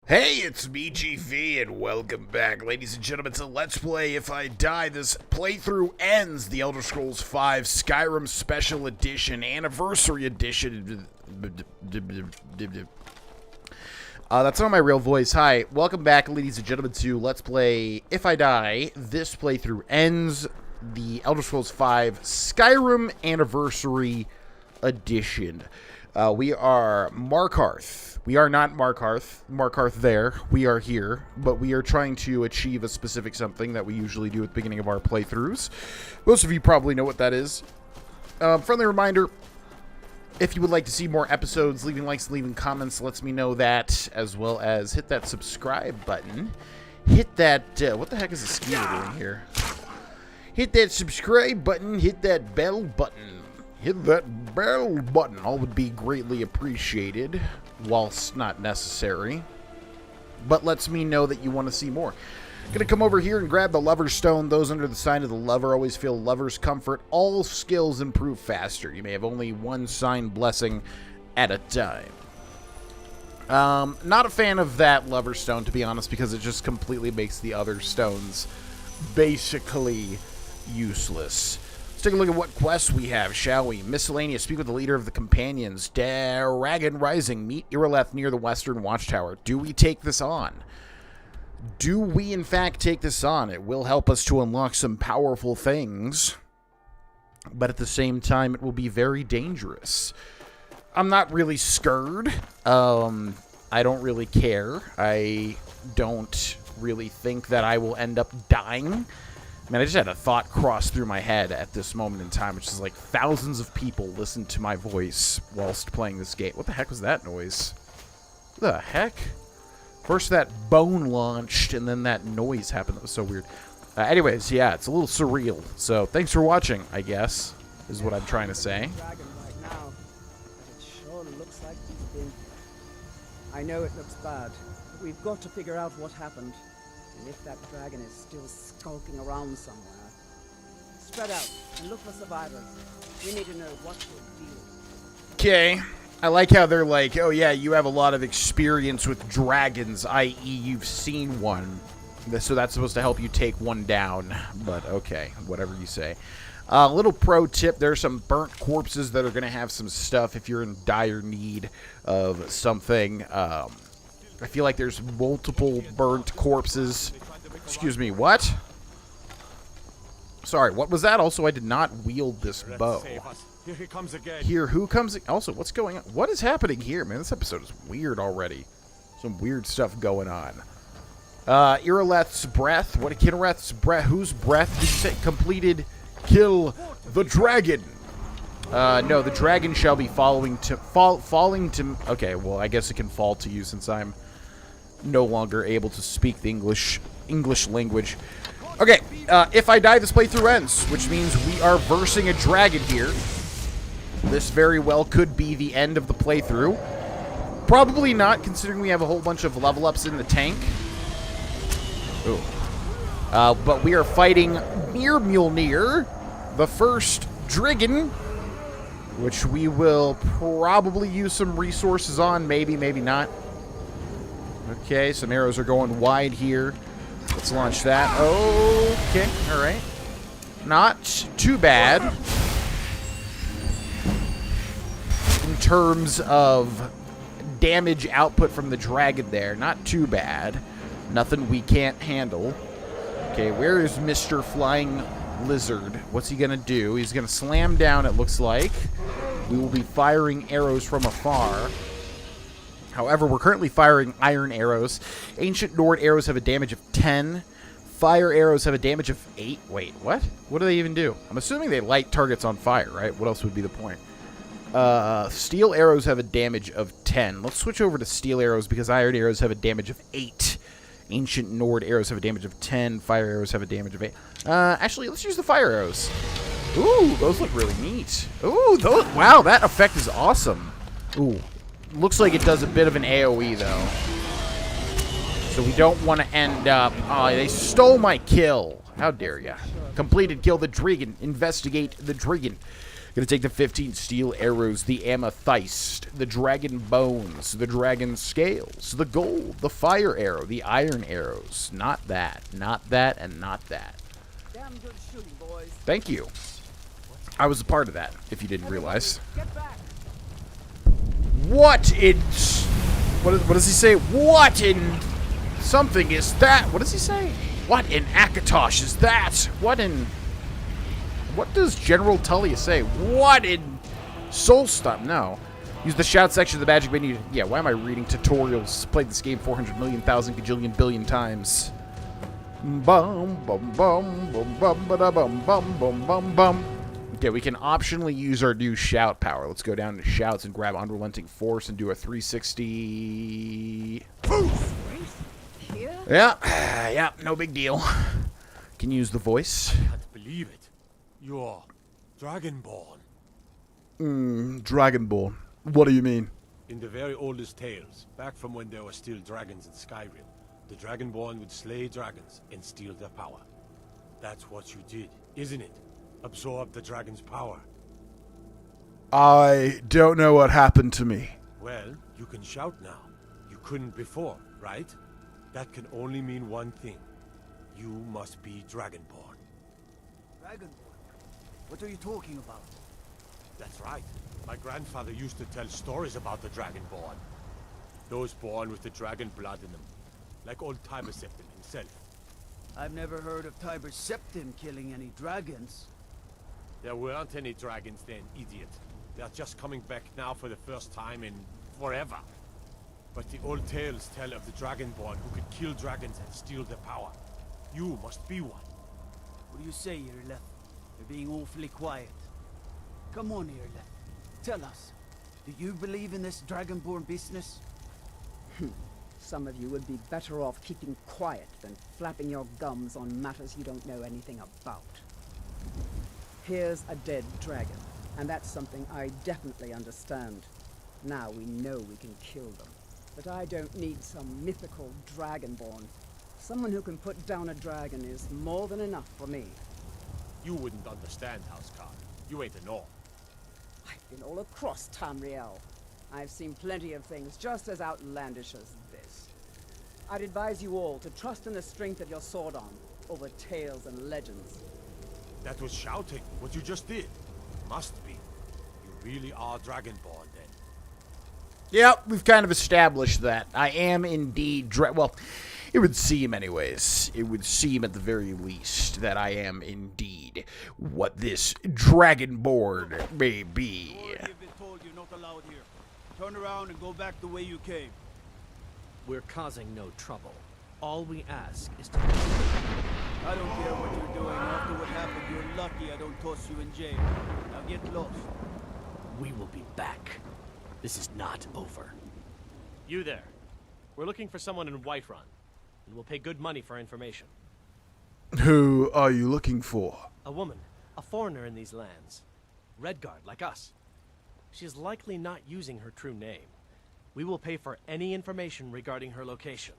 Hey, it's me, GV, and welcome back, ladies and gentlemen, to Let's Play If I Die. This playthrough ends the Elder Scrolls V Skyrim Special Edition, Anniversary Edition. That's not my real voice. Hi, welcome back, ladies and gentlemen, to Let's Play If I Die. This playthrough ends the Elder Scrolls V Skyrim Anniversary Edition. We are Markarth. We are not Markarth there. We are here, but we are trying to achieve a specific something that we usually do at the beginning of our playthroughs. Most of you probably know what that is. Friendly reminder, if you would like to see more episodes, leaving likes, leaving comments lets me know that, as well as hit that subscribe button. Hit that, what the heck is the skeeter doing here? Hit that subscribe button, hit that bell button. Hit that bell button. All would be greatly appreciated, whilst not necessary. But lets me know that you want to see more. Gonna come over here and grab the Lover's Stone. Those under the sign of the Lover always feel Lover's comfort. All skills improve faster. You may have only one sign blessing at a time. Not a fan of that Lover's Stone, to be honest, because it just completely makes the other stones basically useless. Let's take a look at what quests we have, shall we? Miscellaneous. Speak with the leader of the companions. Dragon Rising. Meet Irileth near the western Watchtower. Do we take this on? Do we, in fact, take this on? It will help us to unlock some powerful things, but at the same time, it will be very dangerous. I'm not really scared. I don't really care. I don't really think that I will end up dying. Man, I just had a thought cross through my head at this moment in time, which is like thousands of people listen to my voice whilst playing this game. What the heck was that noise? What the heck? First that bone launched, and then that noise happened. That was so weird. Anyways, yeah, it's a little surreal. So thanks for watching, I guess, is what I'm trying to say. I know it looks bad, but we've got to figure out what happened. And if that dragon is still skulking around somewhere, spread out and look for survivors. We need to know what to deal. Okay. I like how they're like, oh yeah, you have a lot of experience with dragons, i.e. you've seen one. So that's supposed to help you take one down. But okay, whatever you say. Little pro tip, there are some burnt corpses that are going to have some stuff if you're in dire need of something. I feel like there's multiple burnt corpses. Excuse me, what? Sorry, what was that? Also, I did not wield this bow. Here he comes again. Here, who comes? Also, what's going on? What is happening here, man? This episode is weird already. Some weird stuff going on. Irileth's breath. What? Kinnereth's breath. Whose breath did you say? Completed. Kill the dragon. No, the dragon shall be falling to. Okay, well, I guess it can fall to you since I'm no longer able to speak the English language. Okay, if I die, this playthrough ends, which means we are versing a dragon here. This very well could be the end of the playthrough. Probably not, considering we have a whole bunch of level ups in the tank. Ooh. But we are fighting Mjolnir, the first dragon, which we will probably use some resources on. Maybe, maybe not. Okay, some arrows are going wide here. Let's launch that. Okay, alright. Not too bad. In terms of damage output from the dragon there, not too bad. Nothing we can't handle. Okay, where is Mr. Flying Lizard? What's he gonna do? He's gonna slam down, it looks like. We will be firing arrows from afar. However, we're currently firing iron arrows. Ancient Nord arrows have a damage of 10. Fire arrows have a damage of 8. Wait, what? What do they even do? I'm assuming they light targets on fire, right? What else would be the point? Steel arrows have a damage of 10. Let's switch over to steel arrows because iron arrows have a damage of 8. Ancient Nord arrows have a damage of 10. Fire arrows have a damage of 8. Actually, let's use the fire arrows. Ooh, those look really neat. Ooh, those, wow, that effect is awesome. Ooh. Looks like it does a bit of an AoE, though. So we don't want to end up... Oh, they stole my kill. How dare ya. Completed. Kill the dragon. Investigate the dragon. Gonna take the 15 steel arrows, the amethyst, the dragon bones, the dragon scales, the gold, the fire arrow, the iron arrows. Not that, and not that. Damn good shooting, boys. Thank you. I was a part of that, if you didn't realize. Get back. What in... What does he say? What in... Something is that? What does he say? What in Akatosh is that? What in... What does General Tully say? What in... Soulstop? No. Use the shout section of the magic menu. Yeah, why am I reading tutorials? Played this game 400 million, thousand, gajillion, billion times. Bum, bum, bum, bum, bum, ba bum, bum, bum, bum, bum. Okay, we can optionally use our new shout power. Let's go down to shouts and grab Unrelenting Force and do a 360. Poof! Here? Yeah, no big deal. Can use the voice. I can't believe it. You're Dragonborn. Dragonborn. What do you mean? In the very oldest tales, back from when there were still dragons in Skyrim, the Dragonborn would slay dragons and steal their power. That's what you did, isn't it? Absorb the dragon's power. I don't know what happened to me. Well, you can shout now. You couldn't before, right? That can only mean one thing. You must be Dragonborn. Dragonborn? What are you talking about? That's right. My grandfather used to tell stories about the Dragonborn. Those born with the dragon blood in them. Like old Tiber Septim himself. I've never heard of Tiber Septim killing any dragons. There weren't any dragons then, idiot. They're just coming back now for the first time in forever. But the old tales tell of the Dragonborn who could kill dragons and steal their power. You must be one. What do you say, Irleth? You're being awfully quiet. Come on, Irleth. Tell us. Do you believe in this Dragonborn business? Some of you would be better off keeping quiet than flapping your gums on matters you don't know anything about. Here's a dead dragon, and that's something I definitely understand. Now we know we can kill them. But I don't need some mythical dragonborn. Someone who can put down a dragon is more than enough for me. You wouldn't understand, Housecarl. You ain't a North. I've been all across Tamriel. I've seen plenty of things just as outlandish as this. I'd advise you all to trust in the strength of your sword arm over tales and legends. That was shouting, what you just did. Must be. You really are Dragonborn, then. Yep, we've kind of established that. I am indeed well, it would seem anyways. It would seem at the very least that I am indeed what this Dragonborn may be. You've been told you're not allowed here. Turn around and go back the way you came. We're causing no trouble. All we ask is to... I don't care what you're doing. After what happened, you're lucky I don't toss you in jail. Now get lost. We will be back. This is not over. You there. We're looking for someone in Whiterun, and we'll pay good money for information. Who are you looking for? A woman, a foreigner in these lands. Redguard, like us. She is likely not using her true name. We will pay for any information regarding her location.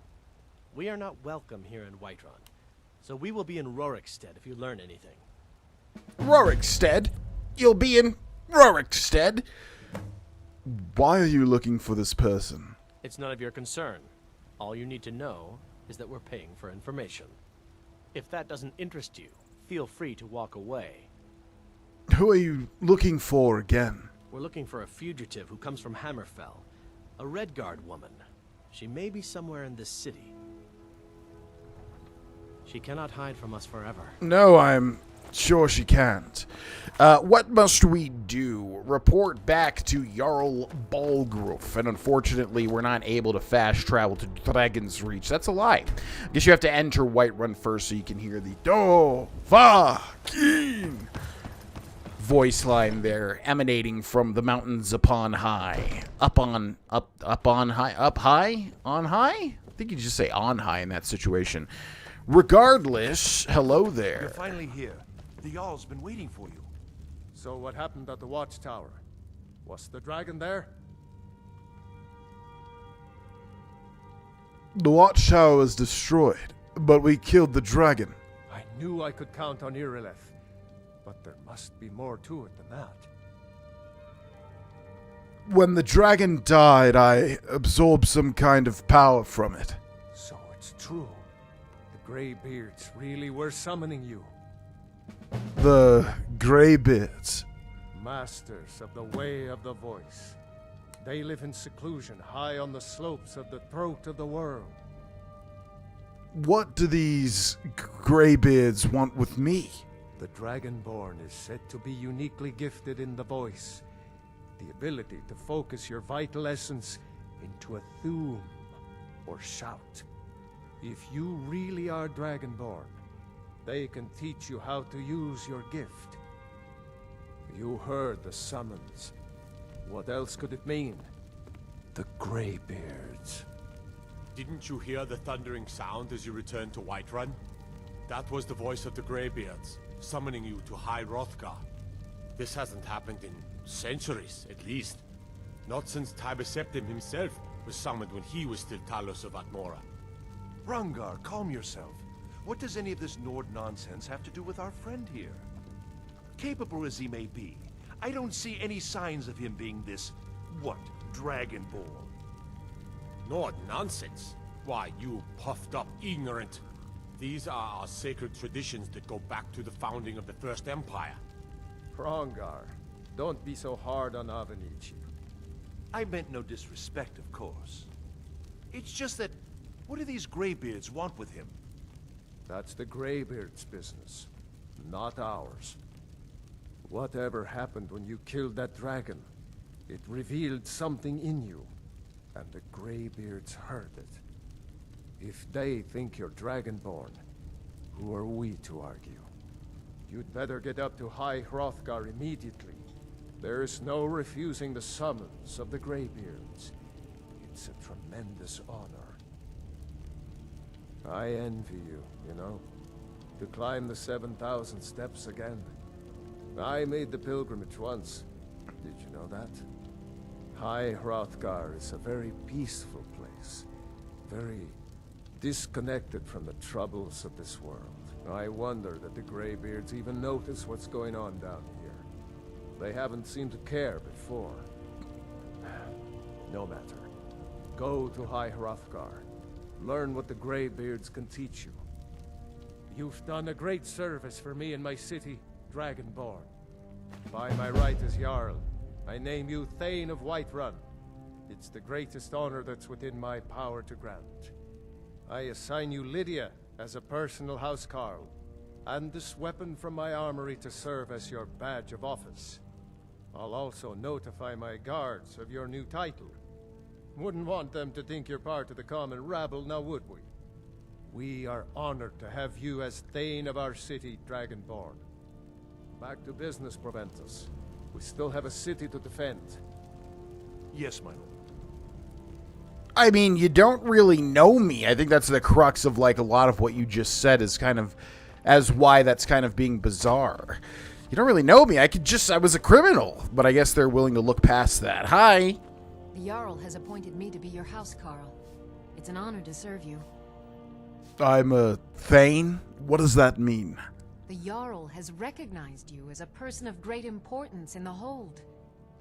We are not welcome here in Whiterun, so we will be in Rorikstead if you learn anything. Rorikstead? You'll be in Rorikstead? Why are you looking for this person? It's none of your concern. All you need to know is that we're paying for information. If that doesn't interest you, feel free to walk away. Who are you looking for again? We're looking for a fugitive who comes from Hammerfell. A Redguard woman. She may be somewhere in this city. She cannot hide from us forever. No, I'm sure she can't. What must we do? Report back to Jarl Balgruf. And unfortunately, we're not able to fast travel to Dragon's Reach. That's a lie. I guess you have to enter Whiterun first so you can hear the Do-Va-King voice line there, emanating from the mountains upon high. Up high? On high? I think you just say on high in that situation. Regardless, hello there. You're finally here. The Jarl's been waiting for you. So what happened at the Watchtower? Was the dragon there? The Watchtower was destroyed, but we killed the dragon. I knew I could count on Irileth, but there must be more to it than that. When the dragon died, I absorbed some kind of power from it. So it's true. The Greybeards really were summoning you. The Greybeards. Masters of the Way of the Voice. They live in seclusion high on the slopes of the throat of the world. What do these Greybeards want with me? The Dragonborn is said to be uniquely gifted in the voice. The ability to focus your vital essence into a thum, or shout. If you really are Dragonborn, they can teach you how to use your gift. You heard the summons. What else could it mean? The Greybeards. Didn't you hear the thundering sound as you returned to Whiterun? That was the voice of the Greybeards, summoning you to High Hrothgar. This hasn't happened in centuries, at least. Not since Tiber Septim himself was summoned when he was still Talos of Atmora. Rungar, calm yourself. What does any of this Nord nonsense have to do with our friend here? Capable as he may be, I don't see any signs of him being this, Dragonborn. Nord nonsense? Why, you puffed up ignorant. These are our sacred traditions that go back to the founding of the First Empire. Hrongar, don't be so hard on Avenici. I meant no disrespect, of course. It's just that, what do these Greybeards want with him? That's the Greybeards' business, not ours. Whatever happened when you killed that dragon, it revealed something in you, and the Greybeards heard it. If they think you're Dragonborn, who are we to argue? You'd better get up to High Hrothgar immediately. There's no refusing the summons of the Greybeards. It's a tremendous honor. I envy you, you know, to climb the 7,000 steps again. I made the pilgrimage once. Did you know that? High Hrothgar is a very peaceful place. Very disconnected from the troubles of this world. I wonder that the Greybeards even notice what's going on down here. They haven't seemed to care before. No matter. Go to High Hrothgar. Learn what the Greybeards can teach you. You've done a great service for me and my city, Dragonborn. By my right as Jarl, I name you Thane of Whiterun. It's the greatest honor that's within my power to grant. I assign you Lydia as a personal housecarl, and this weapon from my armory to serve as your badge of office. I'll also notify my guards of your new title. Wouldn't want them to think you're part of the common rabble, now would we? We are honored to have you as Thane of our city, Dragonborn. Back to business, Proventus. We still have a city to defend. Yes, my lord. I mean, you don't really know me. I think that's the crux of, like, a lot of what you just said is kind of, as why that's kind of being bizarre. You don't really know me. I was a criminal, but I guess they're willing to look past that. Hi. The Jarl has appointed me to be your housecarl. It's an honor to serve you. I'm a Thane? What does that mean? The Jarl has recognized you as a person of great importance in the Hold.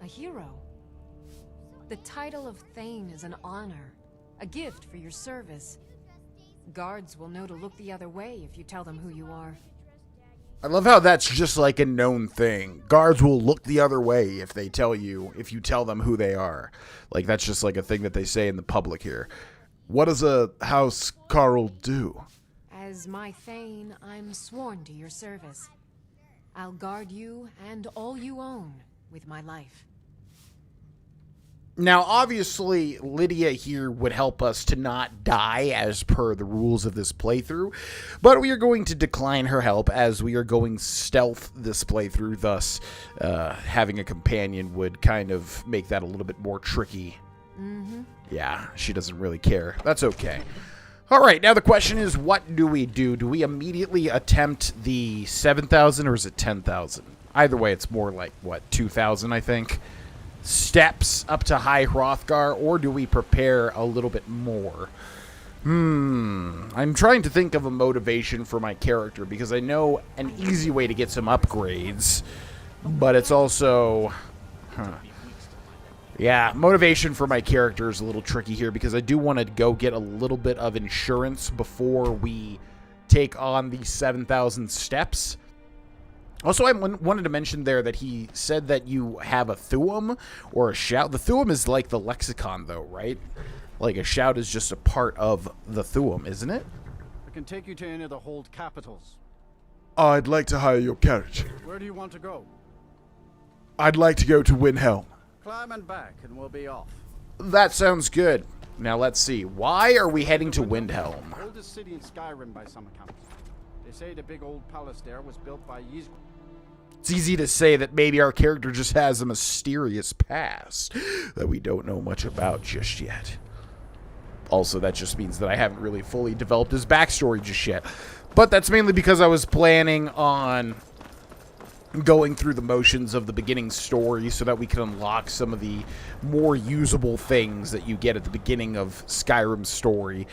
A hero. The title of Thane is an honor, a gift for your service. Guards will know to look the other way if you tell them who you are. I love how that's just like a known thing. Guards will look the other way if you tell them who they are. Like, that's just like a thing that they say in the public here. What does a housecarl do? As my Thane, I'm sworn to your service. I'll guard you and all you own with my life. Now, obviously, Lydia here would help us to not die as per the rules of this playthrough, but we are going to decline her help as we are going stealth this playthrough, thus having a companion would kind of make that a little bit more tricky. Mm-hmm. Yeah, she doesn't really care. That's okay. All right, now the question is, what do we do? Do we immediately attempt the 7,000 or is it 10,000? Either way, it's more like, 2,000, I think? Steps up to High Hrothgar, or do we prepare a little bit more? I'm trying to think of a motivation for my character, because I know an easy way to get some upgrades, but it's also... Yeah, motivation for my character is a little tricky here because I do want to go get a little bit of insurance before we take on the 7,000 steps. Also, I wanted to mention there that he said that you have a Thuum or a shout. The Thuum is like the lexicon, though, right? Like a shout is just a part of the Thuum, isn't it? I can take you to any of the hold capitals. I'd like to hire your carriage. Where do you want to go? I'd like to go to Windhelm. Climb and back, and we'll be off. That sounds good. Now, let's see. Why are we heading to Windhelm? Oldest city in Skyrim by some accounts. They say the big old palace there was built by Ys. It's easy to say that maybe our character just has a mysterious past that we don't know much about just yet. Also, that just means that I haven't really fully developed his backstory just yet. But that's mainly because I was planning on going through the motions of the beginning story so that we can unlock some of the more usable things that you get at the beginning of Skyrim's story,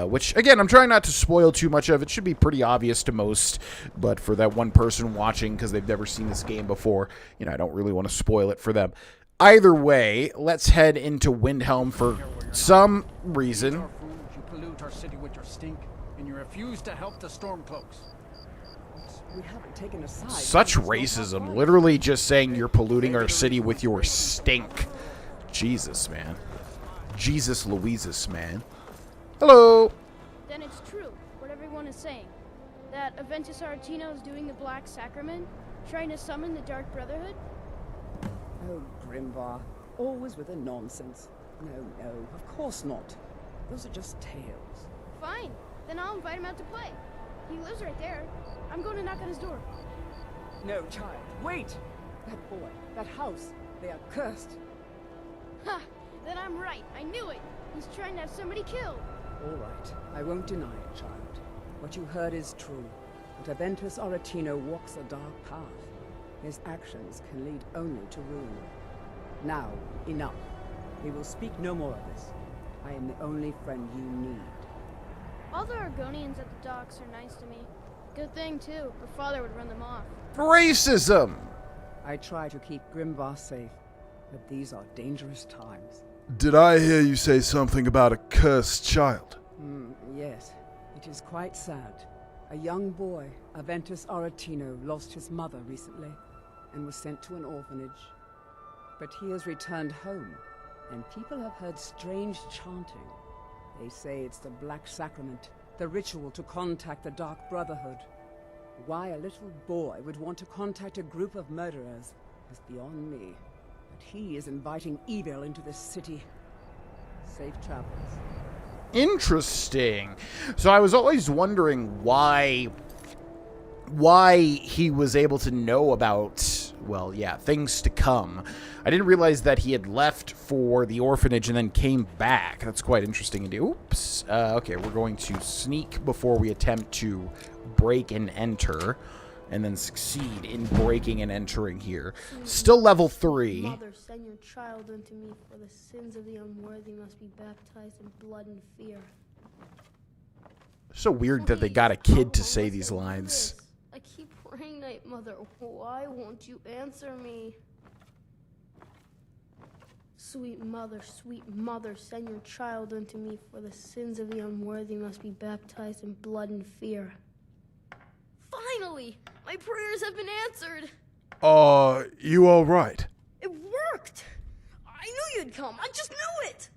which, again, I'm trying not to spoil too much of. It should be pretty obvious to most, but for that one person watching, because they've never seen this game before, you know, I don't really want to spoil it for them. Either way, let's head into Windhelm for some reason. You pollute our city with your stink, and you refuse to help the Stormcloaks. We haven't taken a side. Such racism. Literally just saying you're polluting our city with your stink. Jesus, man. Jesus Louises, man. Hello. Then it's true, what everyone is saying. That Aventus Arentino is doing the Black Sacrament, trying to summon the Dark Brotherhood. Oh, Grimvar. Always with the nonsense. No, of course not. Those are just tales. Fine, then I'll invite him out to play. He lives right there. I'm going to knock on his door. No, child, wait! That boy, that house, they are cursed. Ha! Then I'm right. I knew it. He's trying to have somebody killed. All right, I won't deny it, child. What you heard is true. But Aventus Arentino walks a dark path. His actions can lead only to ruin. Now, enough. We will speak no more of this. I am the only friend you need. All the Argonians at the docks are nice to me. Good thing, too. Her father would run them off. Racism! I try to keep Grimvar safe, but these are dangerous times. Did I hear you say something about a cursed child? Yes, it is quite sad. A young boy, Aventus Arentino, lost his mother recently and was sent to an orphanage. But he has returned home, and people have heard strange chanting. They say it's the Black Sacrament, the ritual to contact the Dark Brotherhood. Why a little boy would want to contact a group of murderers is beyond me. But he is inviting evil into this city. Safe travels. Interesting. So I was always wondering why he was able to know about, well, yeah, things to come. I didn't realize that he had left for the orphanage and then came back. That's quite interesting indeed. Oops. Okay, we're going to sneak before we attempt to break and enter, and then succeed in breaking and entering here. Still level 3. Mother, send your child unto me, for the sins of the unworthy must be baptized in blood and fear. So weird that they got a kid to say these lines. I keep praying, Night Mother. Why won't you answer me? Sweet mother, send your child unto me, for the sins of the unworthy must be baptized in blood and fear. Finally! My prayers have been answered! Are you alright? It worked! I knew you'd come! I just knew it!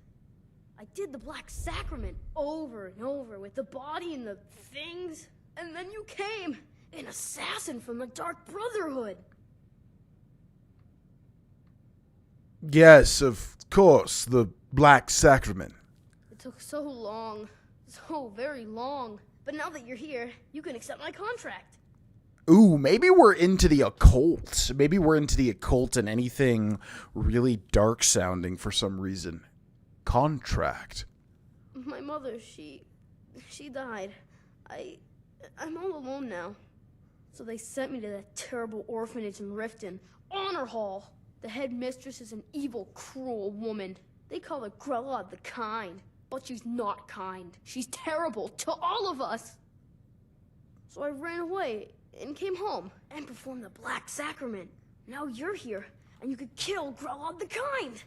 I did the Black Sacrament over and over with the body and the things, and then you came! An assassin from the Dark Brotherhood! Yes, of course, the Black Sacrament. It took so long. So very long. But now that you're here, you can accept my contract. Ooh, maybe we're into the occult. Maybe we're into the occult and anything really dark sounding for some reason. Contract. My mother, she died. I'm all alone now. So they sent me to that terrible orphanage in Riften. Honor Hall. The headmistress is an evil, cruel woman. They call her Grelod the Kind. But she's not kind. She's terrible to all of us. So I ran away and came home and performed the Black Sacrament. Now you're here, and you could kill Grelod the Kind.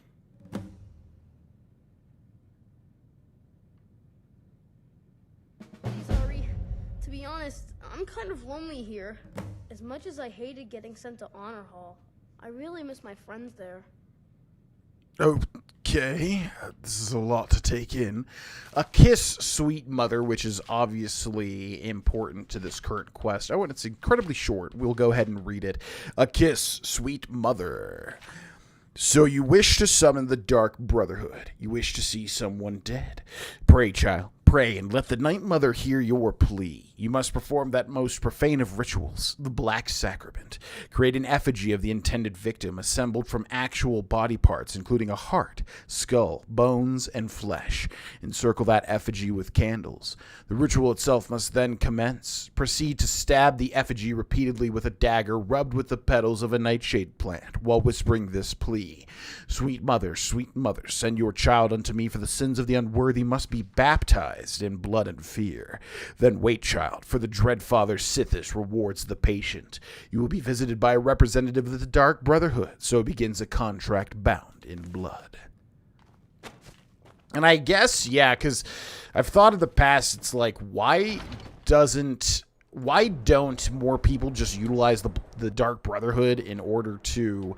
be honest, I'm kind of lonely here. As much as I hated getting sent to Honor Hall, I really miss my friends there. Okay, this is a lot to take in. A kiss, sweet mother, which is obviously important to this current quest. Oh, and it's incredibly short. We'll go ahead and read it. A kiss, sweet mother. So you wish to summon the Dark Brotherhood. You wish to see someone dead. Pray, child. Pray, and let the Night Mother hear your plea. You must perform that most profane of rituals, the Black Sacrament. Create an effigy of the intended victim assembled from actual body parts, including a heart, skull, bones, and flesh. Encircle that effigy with candles. The ritual itself must then commence. Proceed to stab the effigy repeatedly with a dagger rubbed with the petals of a nightshade plant, while whispering this plea. Sweet mother, send your child unto me, for the sins of the unworthy must be baptized in blood and fear. Then wait, child, for the dread Father Sithis rewards the patient. You will be visited by a representative of the Dark Brotherhood, so begins a contract bound in blood. And I guess, yeah, because I've thought in the past, it's like, why don't more people just utilize the Dark Brotherhood in order to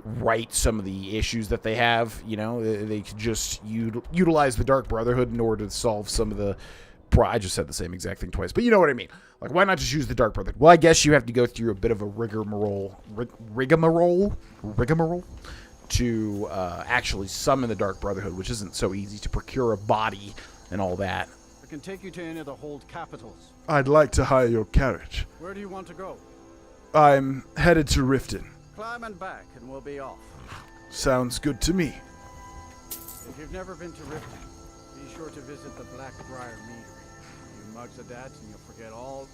right some of the issues that they have? You know, they could just utilize the Dark Brotherhood in order to solve some of the... I just said the same exact thing twice, but you know what I mean. Like, why not just use the Dark Brotherhood? Well, I guess you have to go through a bit of a rigmarole to actually summon the Dark Brotherhood, which isn't so easy, to procure a body and all that. I can take you to any of the hold capitals. I'd like to hire your carriage. Where do you want to go? I'm headed to Riften. Climb and back, and we'll be off. Sounds good to me. If you've never been to Riften, be sure to visit the Blackbriar Meadery. You mugs of that, and you'll forget all...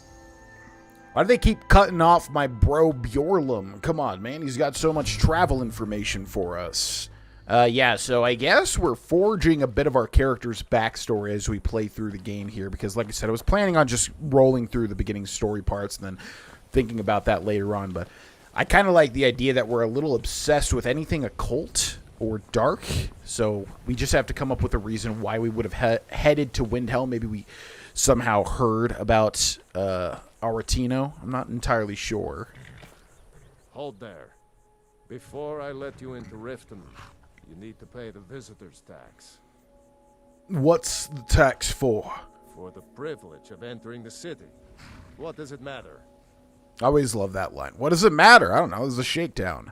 Why do they keep cutting off my bro Bjorlum? Come on, man. He's got so much travel information for us. Yeah, so I guess we're forging a bit of our character's backstory as we play through the game here, because like I said, I was planning on just rolling through the beginning story parts and then thinking about that later on, but I kind of like the idea that we're a little obsessed with anything occult or dark, so we just have to come up with a reason why we would have headed to Windhelm. Maybe we somehow heard about Arentino. I'm not entirely sure. Hold there. Before I let you into Riften, you need to pay the visitor's tax. What's the tax for? For the privilege of entering the city. What does it matter? I always love that line. What does it matter? I don't know. This is a shakedown.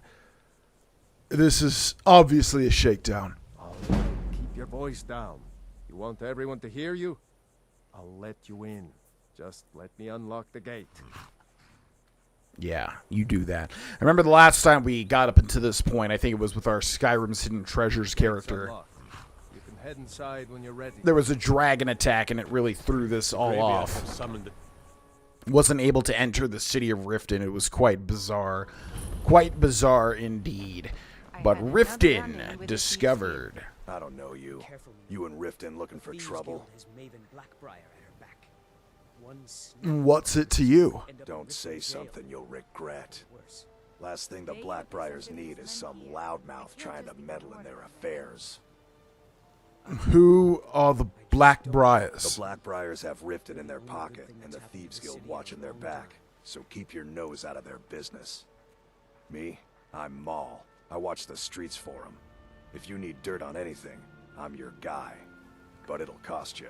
This is obviously a shakedown. All right, keep your voice down. You want everyone to hear you? I'll let you in. Just let me unlock the gate. Yeah, you do that. I remember the last time we got up into this point, I think it was with our Skyrim's Hidden Treasures character. You can head inside when you're ready. There was a dragon attack, and it really threw this all off. Wasn't able to enter the city of Riften. It was quite bizarre. Quite bizarre indeed. But Riften discovered. I don't know you. You and Riften looking for trouble? What's it to you? Don't say something you'll regret. Last thing the Blackbriars need is some loudmouth trying to meddle in their affairs. Who are the Blackbriars? The Blackbriars have Riften in their pocket, and the Thieves Guild watching their back, so keep your nose out of their business. Me? I'm Maul. I watch the streets for them. If you need dirt on anything, I'm your guy. But it'll cost you.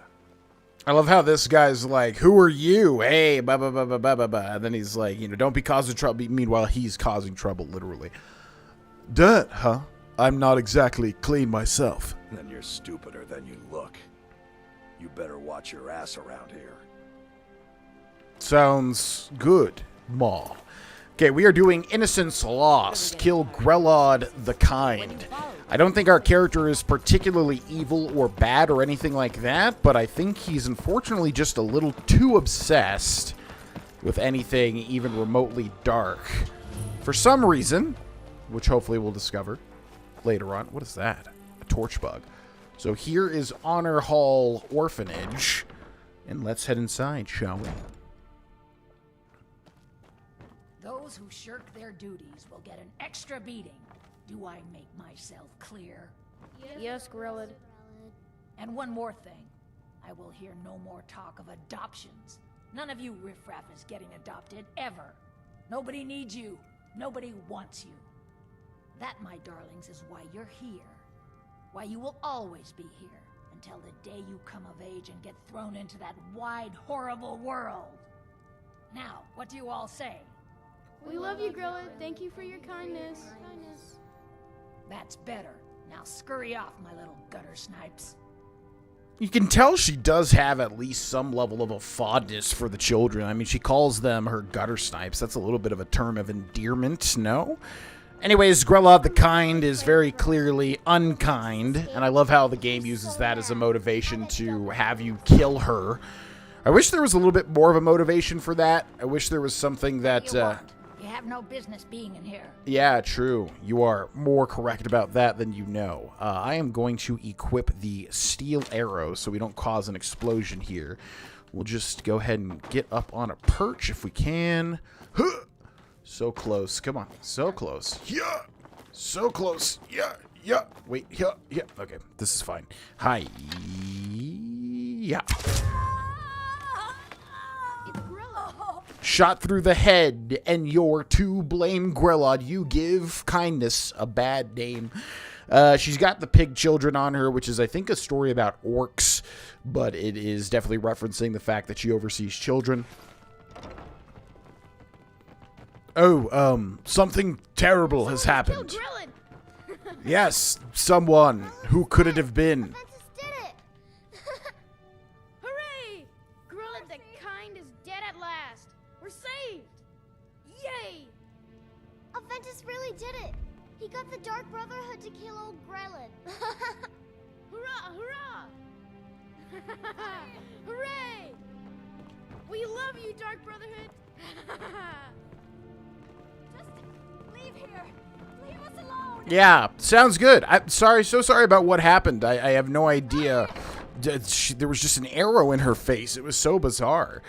I love how this guy's like, who are you? Hey, blah, blah, blah, blah, blah, blah, blah. And then he's like, you know, don't be causing trouble. Meanwhile, he's causing trouble, literally. Dirt, huh? I'm not exactly clean myself. Then you're stupider than you look. You better watch your ass around here. Sounds good, Maul. Okay, we are doing Innocence Lost. Kill Grelod the Kind. I don't think our character is particularly evil or bad or anything like that, but I think he's unfortunately just a little too obsessed with anything even remotely dark. For some reason, which hopefully we'll discover later on. What is that? A torch bug. So here is Honor Hall Orphanage, and let's head inside, shall we? Those who shirk their duties will get an extra beating. Do I make myself clear? Yes, Grelod. And one more thing. I will hear no more talk of adoptions. None of you riffraff is getting adopted, ever. Nobody needs you. Nobody wants you. That, my darlings, is why you're here. Why you will always be here, until the day you come of age and get thrown into that wide, horrible world. Now, what do you all say? We love you, Grelod. Thank you for your kindness. That's better. Now scurry off, my little gutter snipes. You can tell she does have at least some level of a fondness for the children. I mean, she calls them her gutter snipes. That's a little bit of a term of endearment, no? Anyways, Grelod the Kind is very clearly unkind, and I love how the game uses that as a motivation to have you kill her. I wish there was a little bit more of a motivation for that. I wish there was something that... You have no business being in here. Yeah, true. You are more correct about that than you know. I am going to equip the steel arrow so we don't cause an explosion here. We'll just go ahead and get up on a perch if we can. Huh! So close. Come on. So close. Yeah. So close. Yeah. Yeah. Wait. Yeah. Yeah. Okay. This is fine. Hi. Yeah. Shot through the head, and you're to blame, Grelod. You give kindness a bad name. She's got the pig children on her, which is, I think, a story about orcs, but it is definitely referencing the fact that she oversees children. Oh, something terrible has happened. Yes, someone. Who could it have been? Hooray! Grelod the Kind is dead at last. We're saved. Yay! Aventus really did it. He got the Dark Brotherhood to kill old Grelod. Hurrah! Hurrah! Hooray! We love you, Dark Brotherhood. Leave here. Leave us alone. Yeah, sounds good. I'm sorry, so sorry about what happened. I have no idea. There was just an arrow in her face. It was so bizarre.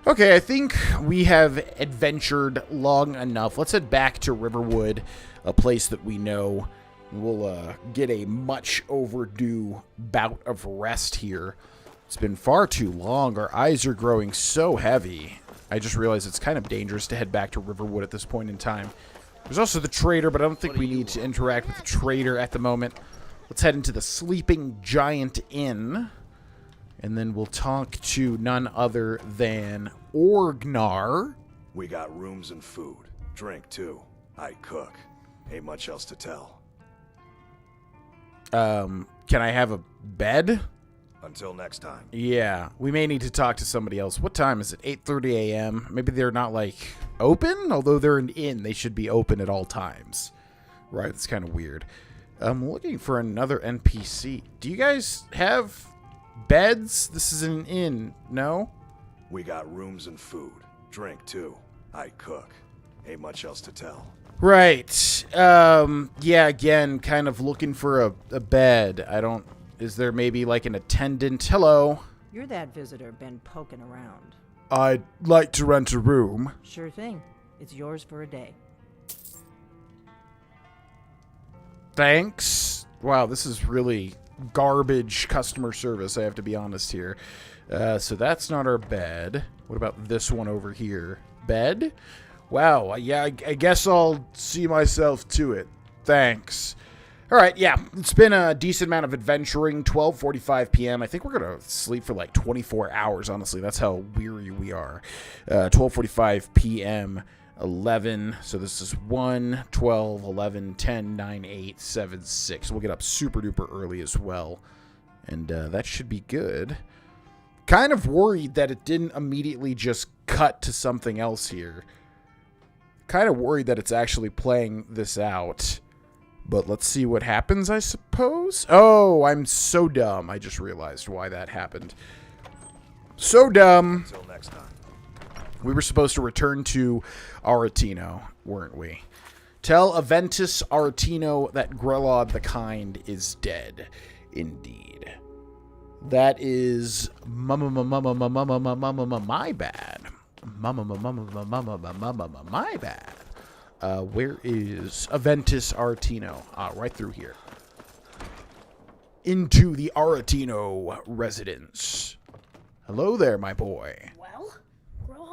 Okay, I think we have adventured long enough. Let's head back to Riverwood, a place that we know. We'll get a much overdue bout of rest here. It's been far too long. Our eyes are growing so heavy. I just realized it's kind of dangerous to head back to Riverwood at this point in time. There's also the trader, but I don't think we need to interact with the trader at the moment. Let's head into the Sleeping Giant Inn, and then we'll talk to none other than Orgnar. We got rooms and food. Drink, too. I cook. Ain't much else to tell. Can I have a bed? Until next time. Yeah, we may need to talk to somebody else. What time is it? 8:30 a.m. Maybe they're not, like, open? Although they're an inn, they should be open at all times. Right, that's kind of weird. I'm looking for another NPC. Do you guys have beds? This is an inn, no? We got rooms and food. Drink, too. I cook. Ain't much else to tell. Right. Yeah, again, kind of looking for a bed. I don't... Is there maybe, like, an attendant? Hello? You're that visitor been poking around. I'd like to rent a room. Sure thing. It's yours for a day. Thanks. Wow, this is really garbage customer service, I have to be honest here. So that's not our bed. What about this one over here? Bed? Wow, yeah, I guess I'll see myself to it. Thanks. All right, yeah, it's been a decent amount of adventuring, 12:45 p.m. I think we're going to sleep for like 24 hours, honestly. That's how weary we are. 12:45 p.m., 11, so this is 1, 12, 11, 10, 9, 8, 7, 6. We'll get up super duper early as well, and that should be good. Kind of worried that it didn't immediately just cut to something else here. Kind of worried that it's actually playing this out. But let's see what happens, I suppose. Oh, I'm so dumb. I just realized why that happened. So dumb. Until next time. We were supposed to return to Arentino, weren't we? Tell Aventus Arentino that Grelod the Kind is dead. Indeed. That is my bad. My bad. Where is Aventus Arentino? Right through here. Into the Arentino residence. Hello there, my boy. Well,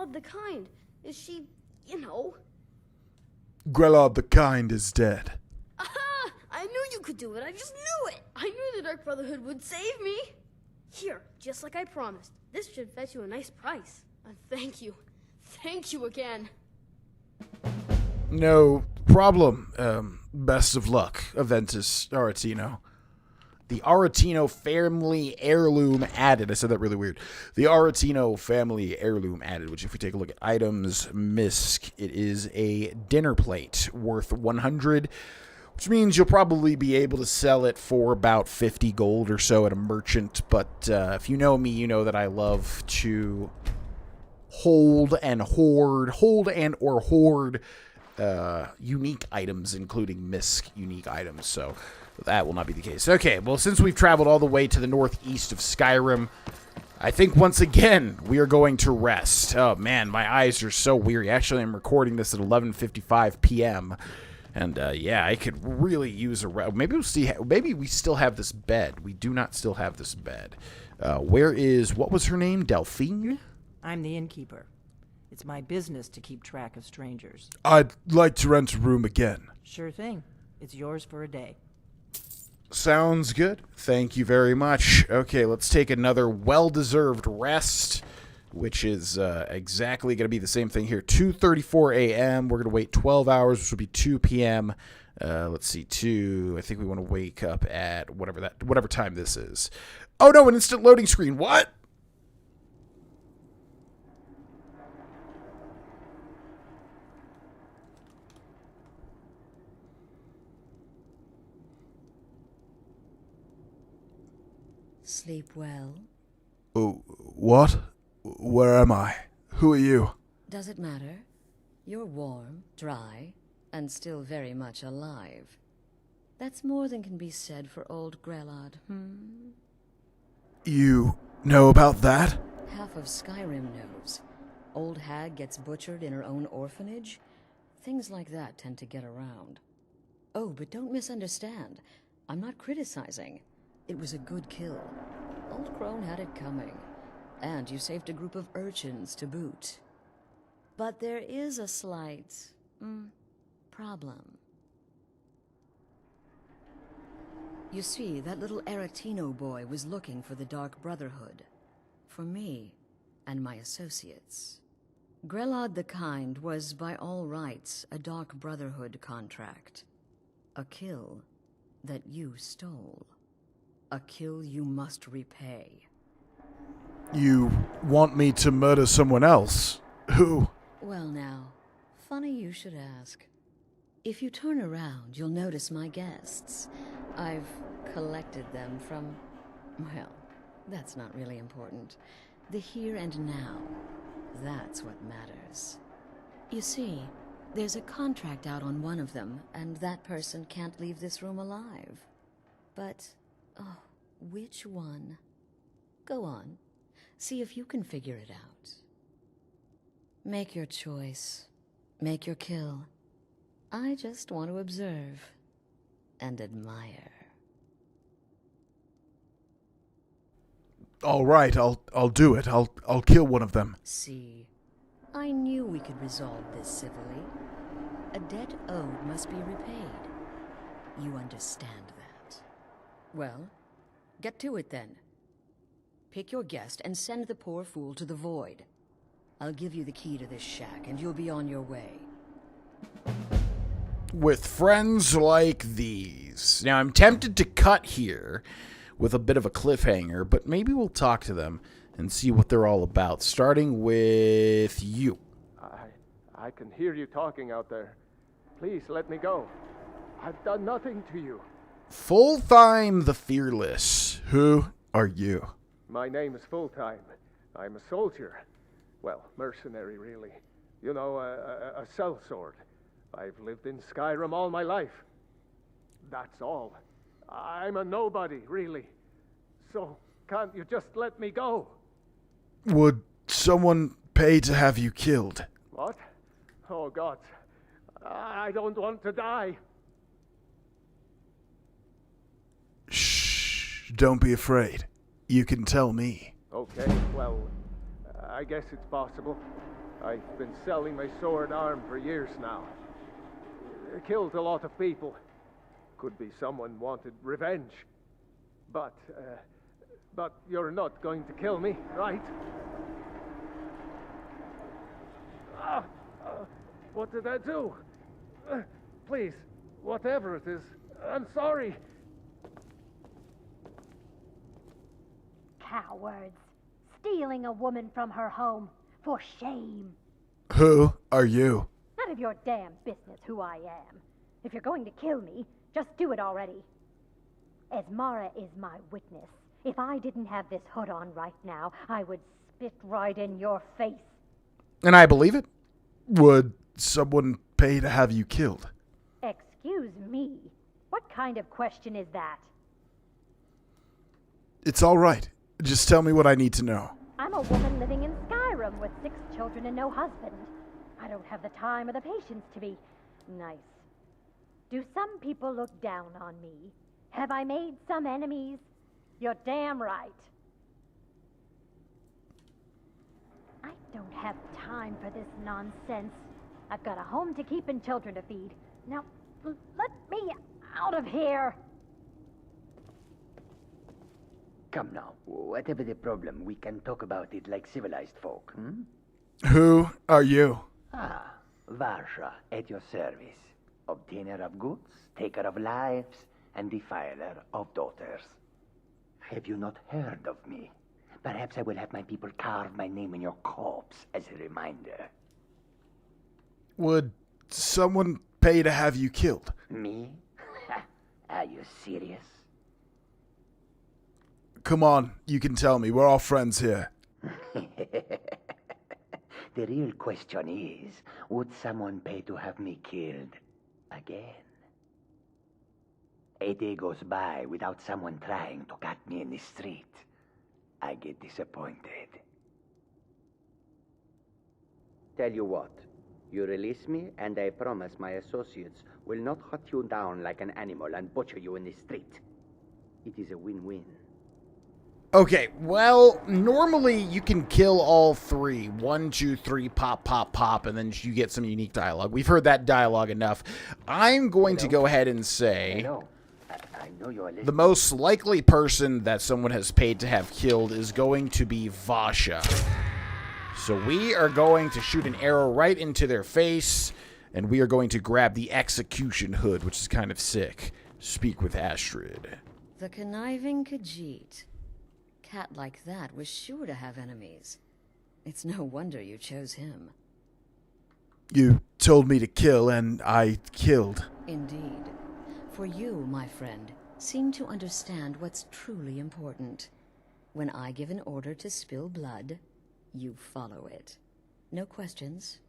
Grelod the Kind? Is she, you know... Grelod the Kind is dead. Aha! I knew you could do it. I just knew it. I knew the Dark Brotherhood would save me. Here, just like I promised. This should fetch you a nice price. And thank you. Thank you again. No problem. Best of luck, Aventus Arentino. The Arentino family heirloom added. I said that really weird. The Arentino family heirloom added, which if we take a look at items, misc, it is a dinner plate worth 100, which means you'll probably be able to sell it for about 50 gold or so at a merchant. But if you know me, you know that I love to hold and or hoard unique items, including misc unique items. So that will not be the case. Okay, well, since we've traveled all the way to the northeast of Skyrim, I think once again we are going to rest. Oh man, my eyes are so weary. Actually, I'm recording this at 11:55 p.m. And yeah, I could really use a rest. Maybe we'll see. Maybe we still have this bed. We do not still have this bed. Where is, what was her name? Delphine? I'm the innkeeper. It's my business to keep track of strangers. I'd like to rent a room again. Sure thing. It's yours for a day. Sounds good. Thank you very much. Okay, let's take another well-deserved rest, which is exactly going to be the same thing here. 2:34 a.m. We're going to wait 12 hours, which will be 2 p.m. Let's see, 2. I think we want to wake up at whatever time this is. Oh no, an instant loading screen. What? Sleep well? Oh, what? Where am I? Who are you? Does it matter? You're warm, dry, and still very much alive. That's more than can be said for old Grelod, You know about that? Half of Skyrim knows. Old hag gets butchered in her own orphanage. Things like that tend to get around. Oh, but don't misunderstand. I'm not criticizing. It was a good kill. Old Crone had it coming. And you saved a group of urchins to boot. But there is a slight, problem. You see, that little Arentino boy was looking for the Dark Brotherhood. For me and my associates. Grelod the Kind was, by all rights, a Dark Brotherhood contract. A kill that you stole. A kill you must repay. You want me to murder someone else? Who? Well now, funny you should ask. If you turn around, you'll notice my guests. I've collected them from... well, that's not really important. The here and now. That's what matters. You see, there's a contract out on one of them, and that person can't leave this room alive. But... oh, which one? Go on. See if you can figure it out. Make your choice. Make your kill. I just want to observe and admire. All right, I'll do it. I'll kill one of them. See, I knew we could resolve this civilly. A debt owed must be repaid. You understand that. Well, get to it then. Pick your guest and send the poor fool to the void. I'll give you the key to this shack and you'll be on your way. With friends like these. Now, I'm tempted to cut here with a bit of a cliffhanger, but maybe we'll talk to them and see what they're all about, starting with you. I can hear you talking out there. Please let me go. I've done nothing to you. Fultheim the Fearless. Who are you? My name is Fulltime. I'm a soldier. Well, mercenary, really. You know, a sellsword. I've lived in Skyrim all my life. That's all. I'm a nobody, really. So, can't you just let me go? Would someone pay to have you killed? What? Oh, God. I don't want to die. Shh. Don't be afraid. You can tell me. Okay, well, I guess it's possible. I've been selling my sword arm for years now. I killed a lot of people. Could be someone wanted revenge. But you're not going to kill me, right? What did I do? Please, whatever it is, I'm sorry. Cowards. Stealing a woman from her home. For shame. Who are you? None of your damn business who I am. If you're going to kill me, just do it already. Esmara is my witness. If I didn't have this hood on right now, I would spit right in your face. And I believe it. Would someone pay to have you killed? Excuse me. What kind of question is that? It's all right. Just tell me what I need to know. I'm a woman living in Skyrim with 6 children and no husband. I don't have the time or the patience to be nice. Do some people look down on me? Have I made some enemies? You're damn right. I don't have time for this nonsense. I've got a home to keep and children to feed. Now, let me out of here. Come now, whatever the problem, we can talk about it like civilized folk, hmm? Who are you? Ah, Varsha, at your service. Obtainer of goods, taker of lives, and defiler of daughters. Have you not heard of me? Perhaps I will have my people carve my name in your corpse as a reminder. Would someone pay to have you killed? Me? Are you serious? Come on, you can tell me. We're all friends here. The real question is, would someone pay to have me killed again? A day goes by without someone trying to cut me in the street. I get disappointed. Tell you what, you release me and I promise my associates will not hunt you down like an animal and butcher you in the street. It is a win-win. Okay, well, normally you can kill all 3. 1, 2, 3, pop, pop, pop, and then you get some unique dialogue. We've heard that dialogue enough. I'm going to go ahead and say I know you're listening. the most likely person that someone has paid to have killed is going to be Vasha. So we are going to shoot an arrow right into their face, and we are going to grab the execution hood, which is kind of sick. Speak with Astrid. The conniving Khajiit. Cat like that was sure to have enemies. It's no wonder you chose him. You told me to kill, and I killed. Indeed. For you, my friend, seem to understand what's truly important. When I give an order to spill blood, you follow it. No questions,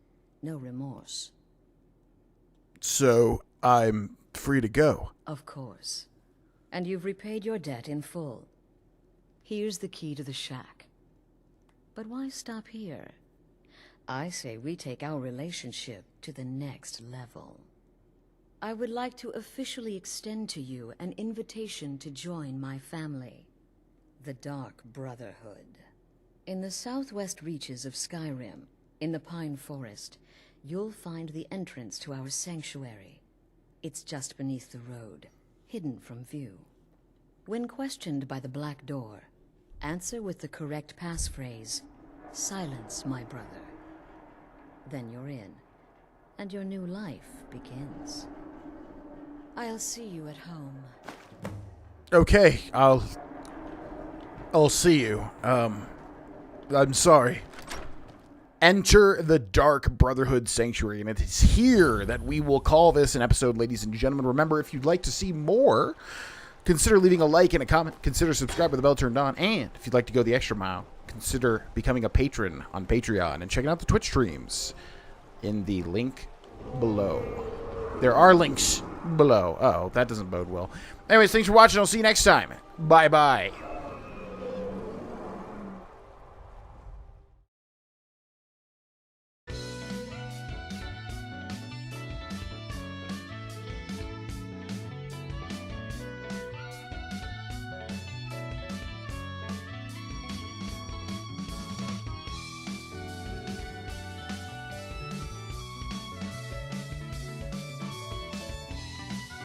no remorse. So, I'm free to go. Of course. And you've repaid your debt in full. Here's the key to the shack. But why stop here? I say we take our relationship to the next level. I would like to officially extend to you an invitation to join my family, the Dark Brotherhood. In the southwest reaches of Skyrim, in the Pine Forest, you'll find the entrance to our sanctuary. It's just beneath the road, hidden from view. When questioned by the Black Door, answer with the correct passphrase, "Silence, my brother." Then you're in, and your new life begins. I'll see you at home. Okay, I'll see you. I'm sorry. Enter the Dark Brotherhood Sanctuary, and it is here that we will call this an episode, ladies and gentlemen. Remember, if you'd like to see more, consider leaving a like and a comment. Consider subscribing with the bell turned on. And if you'd like to go the extra mile, consider becoming a patron on Patreon and checking out the Twitch streams in the link below. There are links below. Uh-oh, that doesn't bode well. Anyways, thanks for watching. I'll see you next time. Bye-bye.